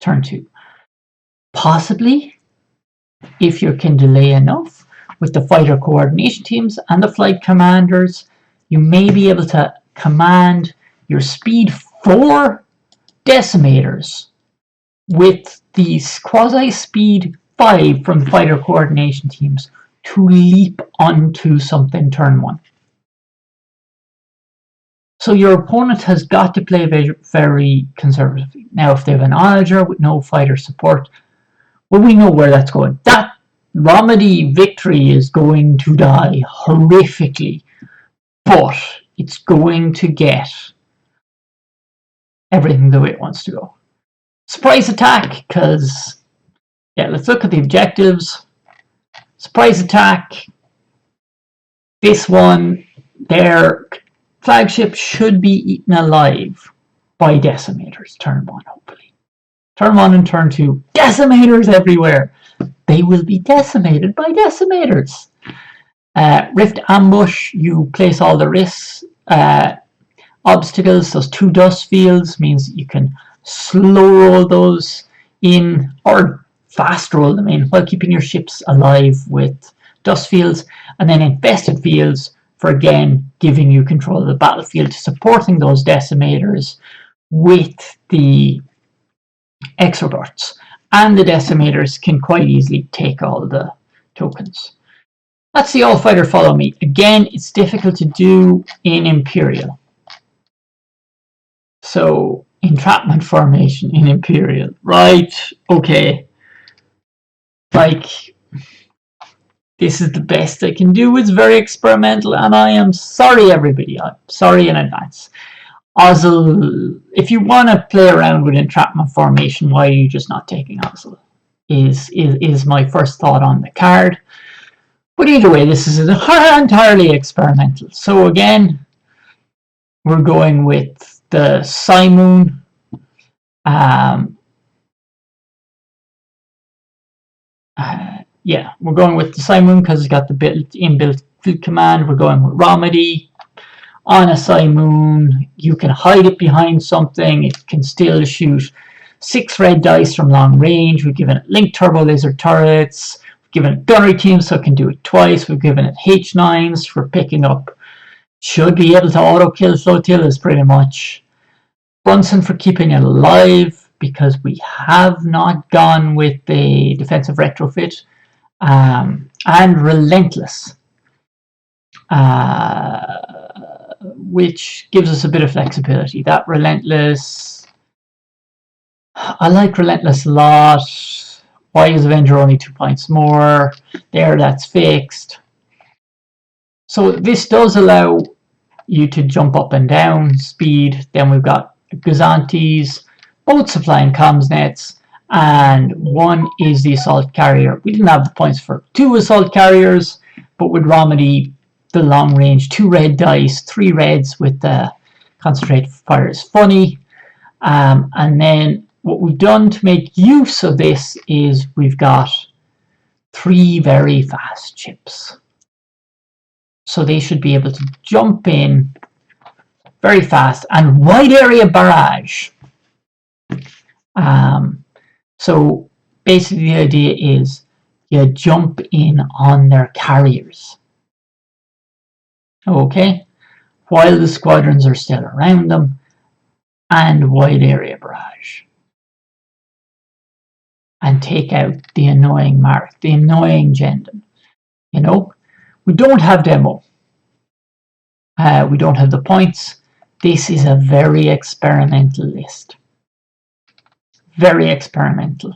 Turn 2. Possibly, if you can delay enough with the fighter coordination teams and the flight commanders, you may be able to command your speed 4 decimators with these quasi speed 5 from the fighter coordination teams to leap onto something turn 1. So your opponent has got to play very conservatively. Now, if they have an Onager with no fighter support, well, we know where that's going. That Romedy victory is going to die horrifically, but it's going to get everything the way it wants to go. Surprise attack, because, yeah, let's look at the objectives. Surprise attack. This one, their flagship should be eaten alive by decimators. Turn 1, hopefully. Turn 1 and turn 2. Decimators everywhere. They will be decimated by decimators. Rift ambush. You place all the risks. Obstacles, those 2 dust fields, means that you can slow roll those in or fast roll them in while keeping your ships alive with dust fields, and then infested fields for again giving you control of the battlefield, supporting those decimators with the exodarts, and the decimators can quite easily take all the tokens. That's the all fighter follow me. Again, it's difficult to do in Imperial. So, entrapment formation in Imperial. Right, okay. Like, this is the best I can do. It's very experimental, and I am sorry, everybody. I'm sorry in advance. Ozzel, if you want to play around with entrapment formation, why are you just not taking Ozzel? Is my first thought on the card. But either way, this is entirely experimental. So again, we're going with the Simoon. Yeah, we're going with the Simoon because it's got the inbuilt fleet command. We're going with Romedy. On a Simoon, you can hide it behind something. It can still shoot 6 red dice from long range. We've given it linked turbo laser turrets. We've given it gunnery team so it can do it twice. We've given it H9s for picking up. Should be able to auto kill flotillas pretty much. Brunson for keeping it alive because we have not gone with the defensive retrofit, and Relentless, which gives us a bit of flexibility. That Relentless, I like Relentless a lot. Why is Avenger only 2 points more? There, that's fixed. So this does allow you to jump up and down speed. Then we've got Gazantes, both supplying comms nets, and one is the assault carrier. We didn't have the points for 2 assault carriers, but with Romedy, the long range, 2 red dice, 3 reds with the concentrated fire is funny. And then what we've done to make use of this is we've got 3 very fast chips. So they should be able to jump in very fast, and wide area barrage. So basically the idea is you jump in on their carriers, okay, while the squadrons are still around them, and wide area barrage, and take out the annoying Mark, the annoying Gendon. You know, we don't have demo. We don't have the points. This is a very experimental list. Very experimental.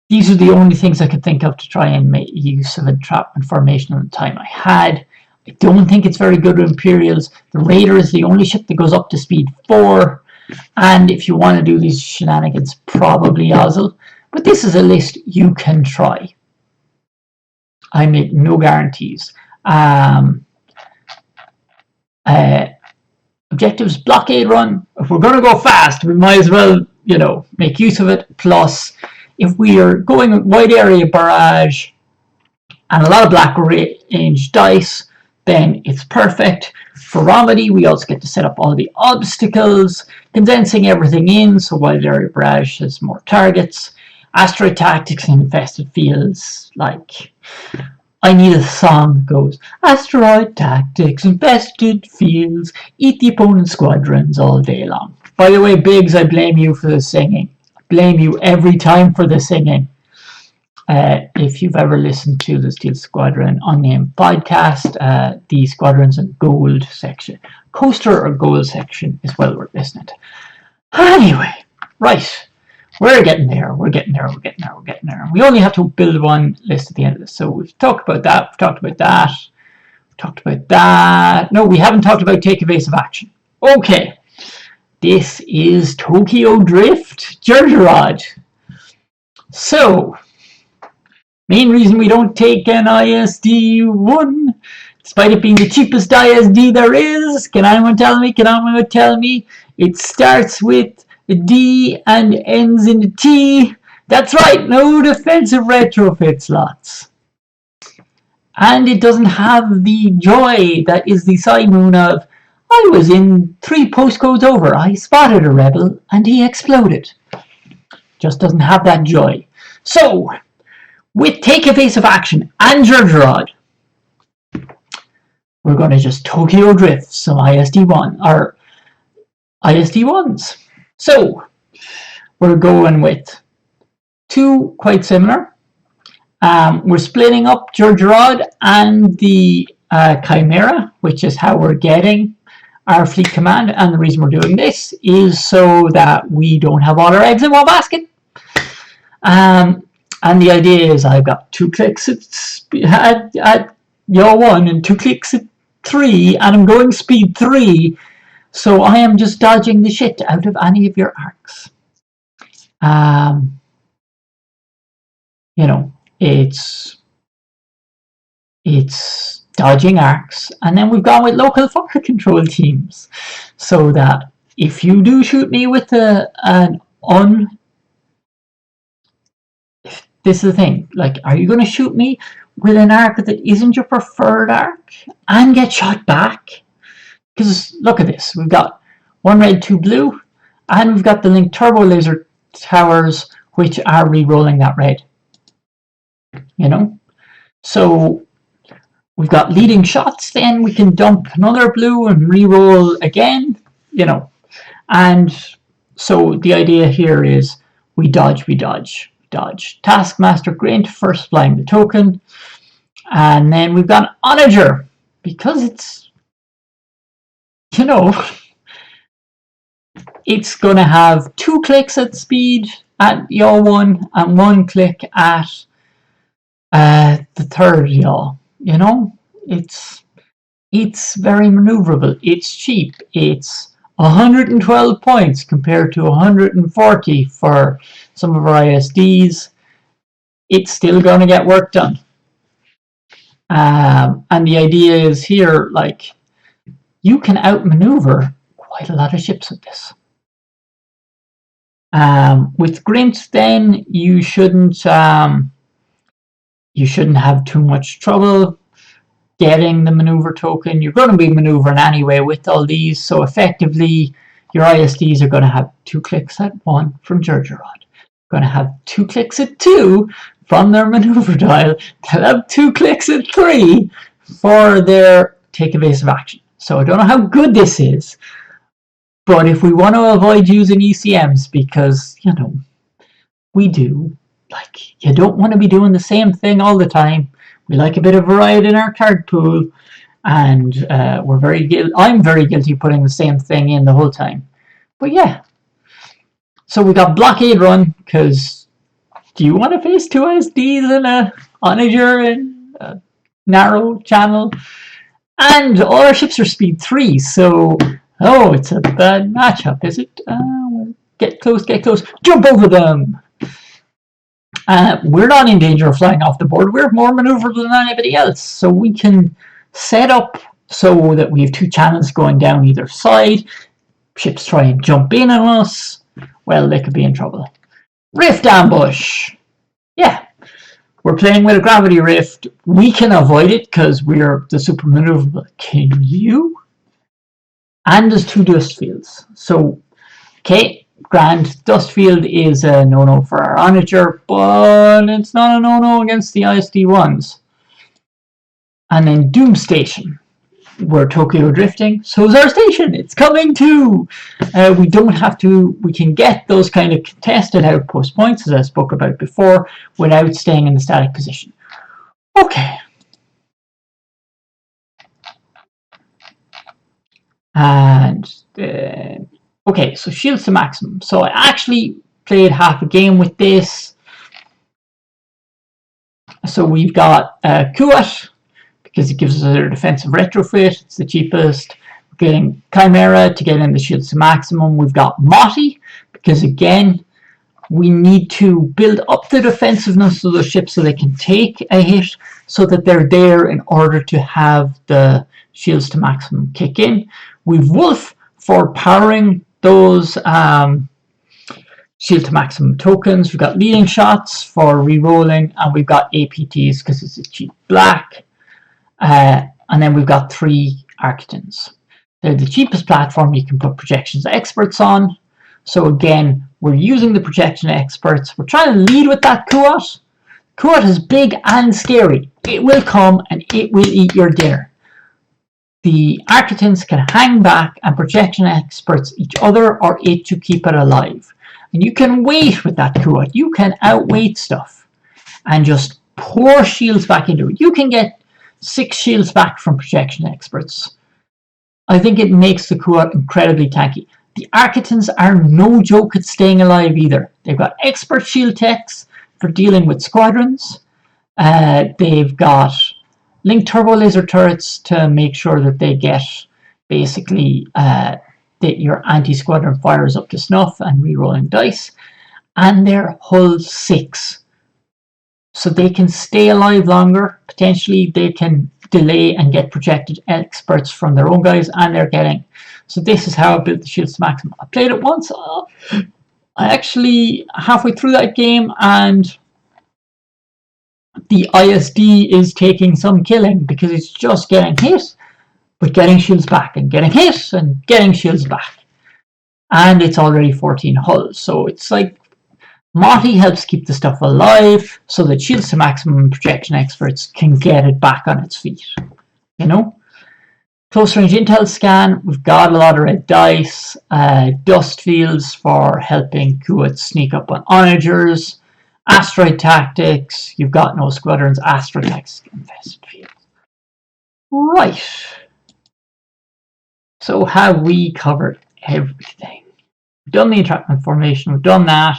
These are the only things I could think of to try and make use of entrapment formation in the time I had. I don't think it's very good with Imperials. The Raider is the only ship that goes up to speed 4. And if you want to do these shenanigans, probably Ozzel. But this is a list you can try. I make no guarantees. Objectives, blockade run. If we're going to go fast, we might as well, you know, make use of it. Plus, if we are going with wide area barrage and a lot of black range dice, then it's perfect. For Romedy, we also get to set up all the obstacles, condensing everything in, so wide area barrage has more targets. Asteroid tactics and infested feels like I need a song that goes, asteroid tactics, infested fields, eat the opponent's squadrons all day long. By the way, Biggs, I blame you for the singing. I blame you every time for the singing. If you've ever listened to the Steel Squadron Unnamed podcast, the Squadrons and Gold section, Coaster or Gold section is well worth listening to. Anyway, right. We're getting there. We're getting there. We're getting there. We're getting there. We only have to build one list at the end of this. So we've talked about that. We've talked about that. We've talked about that. No, we haven't talked about take evasive action. Okay. This is Tokyo Drift Gergerod. So, main reason we don't take an ISD-1, despite it being the cheapest ISD there is, can anyone tell me? Can anyone tell me? It starts with a D and ends in a T. That's right, no defensive retrofit slots. And it doesn't have the joy that is the side moon of, I was in 3 postcodes over, I spotted a rebel and he exploded. Just doesn't have that joy. So, with take evasive action and Gergerod, we're going to just Tokyo Drift some ISD-1 or ISD-1s. So, we're going with 2 quite similar. We're splitting up Gergerod and the Chimera, which is how we're getting our fleet command. And the reason we're doing this is so that we don't have all our eggs in one basket. And the idea is I've got 2 clicks at yaw 1 and 2 clicks at 3, and I'm going speed 3. So I am just dodging the shit out of any of your arcs. You know, it's dodging arcs, and then we've gone with local fire control teams, so that if you do shoot me with this is the thing, like, are you going to shoot me with an arc that isn't your preferred arc and get shot back? Because look at this, we've got 1 red, 2 blue, and we've got the linked turbo laser towers, which are re-rolling that red. You know? So we've got leading shots, then we can dump another blue and re-roll again, you know. And so the idea here is we dodge, we dodge, dodge. Taskmaster Grint first flying the token, and then we've got Onager, because it's, you know, it's going to have 2 clicks at speed at yaw 1 and 1 click at the third yaw. You know, it's very maneuverable. It's cheap. It's 112 points compared to 140 for some of our ISDs. It's still going to get work done. And the idea is here, like, you can outmaneuver quite a lot of ships with this. With Grint, then you shouldn't have too much trouble getting the maneuver token. You're going to be maneuvering anyway with all these, so effectively your ISDs are going to have 2 clicks at 1 from Gergerod. Going to have 2 clicks at 2 from their maneuver dial. They'll have 2 clicks at 3 for their take evasive action. So I don't know how good this is, but if we want to avoid using ECMs, because, you know, we do, like, you don't want to be doing the same thing all the time. We like a bit of variety in our card pool, and I'm very guilty putting the same thing in the whole time. But yeah, so we got Blockade Run, because do you want to face 2 ISDs in a Onager in a narrow channel? And all our ships are speed 3, so it's a bad matchup, is it? Get close, jump over them! We're not in danger of flying off the board. We're more maneuverable than anybody else, so we can set up so that we have 2 channels going down either side. Ships try and jump in on us, well, they could be in trouble. Rift Ambush! Yeah, we're playing with a gravity rift. We can avoid it because we're the super maneuverable. Can you? And there's 2 dust fields. So, okay, grand. Dust field is a no-no for our Onager, but it's not a no-no against the ISD ones. And then Doom Station. We're Tokyo drifting. So's our station. It's coming too. We don't have to. We can get those kind of contested outpost points, as I spoke about before, without staying in the static position. Okay. And okay, so shields to maximum. So I actually played half a game with this. So we've got Kuat, because it gives us a defensive retrofit. It's the cheapest. We're getting Chimera to get in the shields to maximum. We've got Motti, because again, we need to build up the defensiveness of the ships so they can take a hit, so that they're there in order to have the shields to maximum kick in. We've Wolf for powering those shield to maximum tokens. We've got leading shots for re-rolling, and we've got APTs because it's a cheap black. And then we've got 3 Architans. They're the cheapest platform you can put projections experts on. So again, we're using the projection experts. We're trying to lead with that Kuat. Kuat is big and scary. It will come and it will eat your dinner. The Architans can hang back and projection experts each other or it to keep it alive. And you can wait with that Kuat. You can outweight stuff and just pour shields back into it. You can get 6 shields back from projection experts. I think it makes the Kuat incredibly tanky. The Architans are no joke at staying alive either. They've got expert shield techs for dealing with squadrons. They've got linked turbo laser turrets to make sure that they get basically that your anti-squadron fires up to snuff and re-rolling dice. And they're hull 6. So they can stay alive longer. Potentially they can delay and get projected experts from their own guys, and they're getting. So this is how I built the shields to maximum. I played it once. I actually halfway through that game, and the ISD is taking some killing because it's just getting hit, but getting shields back, and getting hit, and getting shields back. And it's already 14 hulls. So it's like Motti helps keep the stuff alive so that shields to maximum projection experts can get it back on its feet. You know? Close range intel scan, we've got a lot of red dice, dust fields for helping Kuat sneak up on onagers, asteroid tactics, you've got no squadrons, asteroid tactics, infested fields. Right. So have we covered everything? We've done the entrapment formation, we've done that,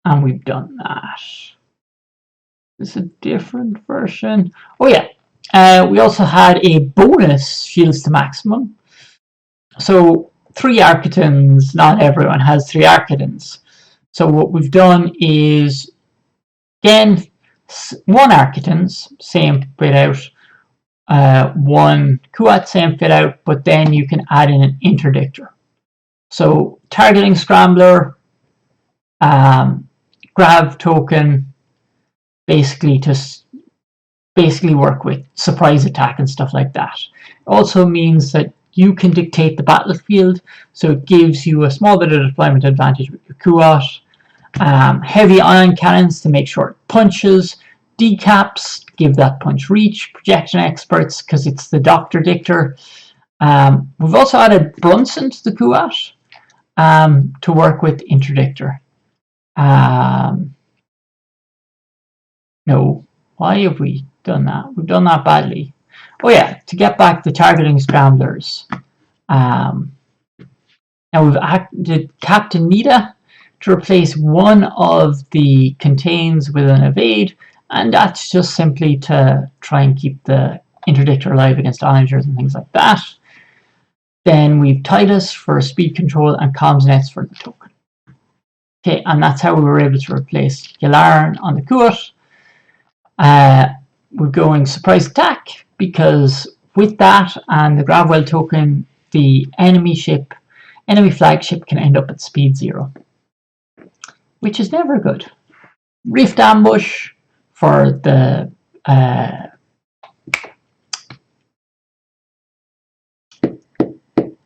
and we've done that. This is a different version. Oh yeah, we also had a bonus shields to maximum. So 3 Architons, not everyone has 3 Architons. So what we've done is, again, 1 Architons, same fit out, 1 Kuat, same fit out, but then you can add in an interdictor. So targeting scrambler, grav token, basically work with surprise attack and stuff like that. It also means that you can dictate the battlefield, so it gives you a small bit of deployment advantage with your Kuat. Heavy ion cannons to make short punches, decaps give that punch reach, projection experts because it's the doctor dictor. We've also added Brunson to the Kuat to work with interdictor. No, why have we done that? We've done that badly. Oh yeah, to get back the targeting scramblers. Now we've acted Captain Nita to replace one of the contains with an evade, and that's just simply to try and keep the interdictor alive against onagers and things like that. Then we've Titus for speed control and comms nets for the token. Okay, and that's how we were able to replace Yalaran on the Kuat. We're going surprise attack because with that and the Gravwell token, the enemy flagship can end up at speed 0, which is never good. Rift ambush for the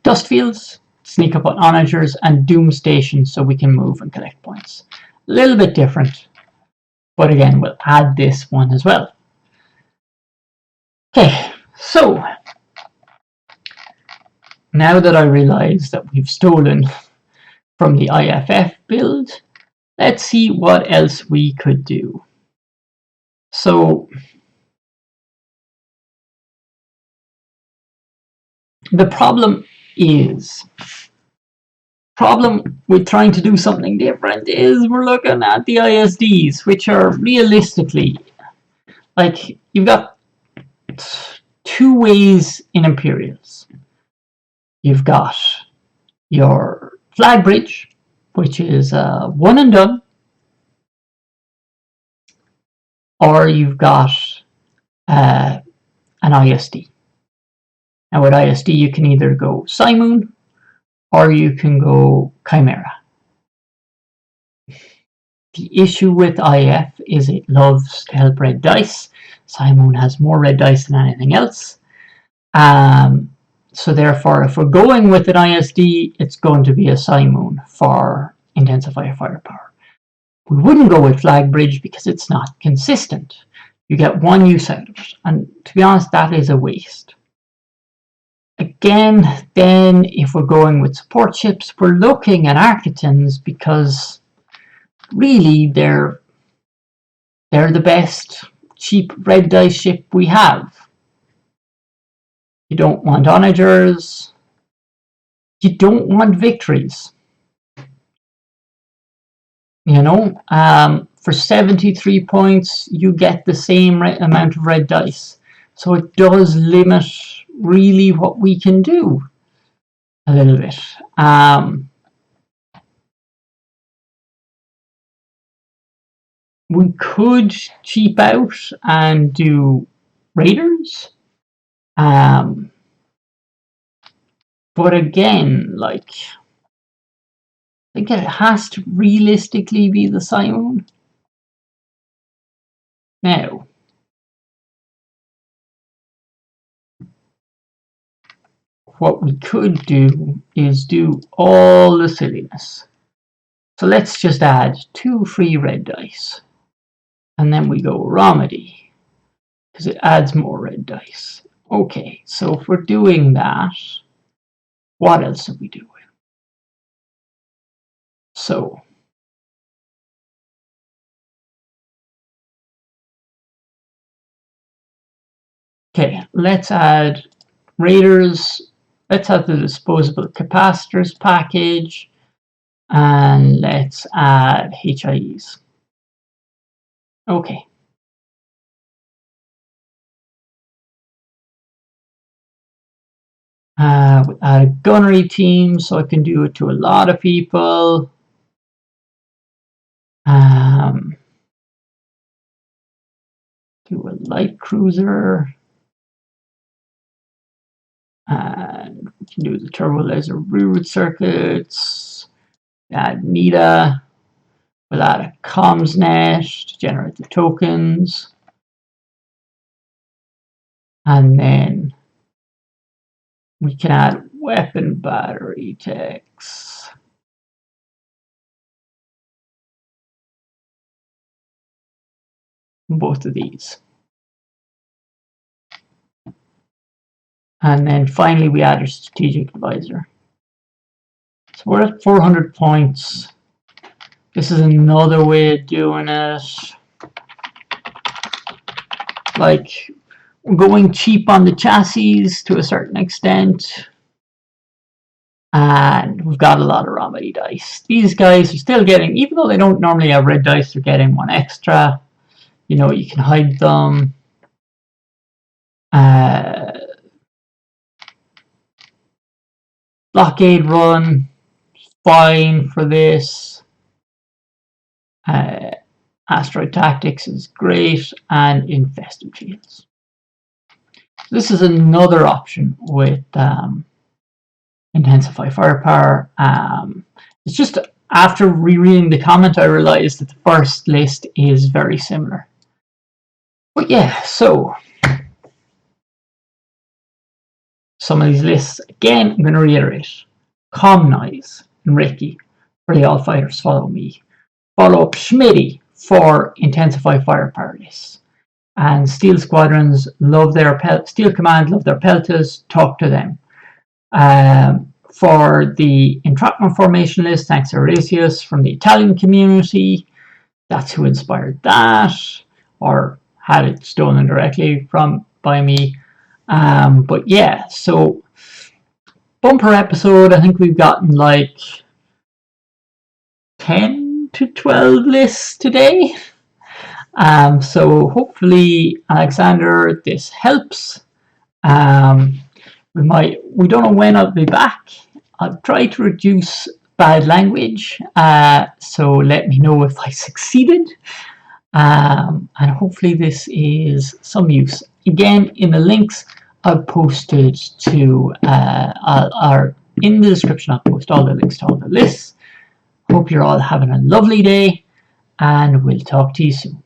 dust fields, sneak up on onagers, and doom station so we can move and collect points. A little bit different, but again, we'll add this one as well. Okay, so now that I realize that we've stolen from the IFF build, let's see what else we could do. So the problem with trying to do something different is we're looking at the ISDs, which are realistically, like, you've got 2 ways in Imperials. You've got your flag bridge, which is one and done, or you've got an ISD. Now with ISD you can either go Simoon or you can go Chimera. The issue with IF is it loves to help red dice. Simoon has more red dice than anything else. So therefore, if we're going with an ISD, it's going to be a Simoon for Intensify Firepower. We wouldn't go with Flag Bridge because it's not consistent. You get one use out of it, and to be honest, that is a waste. Again, then, if we're going with support ships, we're looking at Architons because really they're the best cheap red dice ship we have. You don't want onagers. You don't want victories. You know, for 73 points, you get the same amount of red dice. So it does limit really what we can do a little bit. We could cheap out and do raiders. But again, like, I think it has to realistically be the Simoon. Now, what we could do is do all the silliness. So let's just add 2 free red dice. And then we go Romedy. because it adds more red dice. Okay, so if we're doing that, what else are we doing? So okay, let's add Raiders. Let's have the disposable capacitors package, and let's add HIEs. Okay. Add a gunnery team, so I can do it to a lot of people. Do a light cruiser. And we can do the turbo laser reroute circuits. Add NITA. We'll add a comms net to generate the tokens. And then we can add weapon battery techs. Both of these. And then finally we add a strategic advisor. So we're at 400 points. This is another way of doing it. Like, we're going cheap on the chassis to a certain extent. And we've got a lot of Romedy dice. These guys are still getting, even though they don't normally have red dice, they're getting one extra. You know, you can hide them. Blockade run, fine for this. Asteroid Tactics is great, and Infested Fields. This is another option with Intensify Firepower. It's just after rereading the comment, I realized that the first list is very similar. But yeah, so some of these lists, again, I'm going to reiterate. Comnize and Ricky for the All Fighters Follow Me. Follow up Schmitty for Intensify Firepower lists. And Steel Squadrons love their Steel Command love their Peltas, talk to them. For the Entrapment Formation list, thanks to Horatius from the Italian community. That's who inspired that, or had it stolen directly by me. But yeah, so bumper episode. I think we've gotten like 10 to 12 lists today. So hopefully, Alexander, this helps. We don't know when I'll be back. I'll try to reduce bad language. So let me know if I succeeded. And hopefully this is some use. Again, in the links I've posted to, in the description, I'll post all the links to all the lists. Hope you're all having a lovely day, and we'll talk to you soon.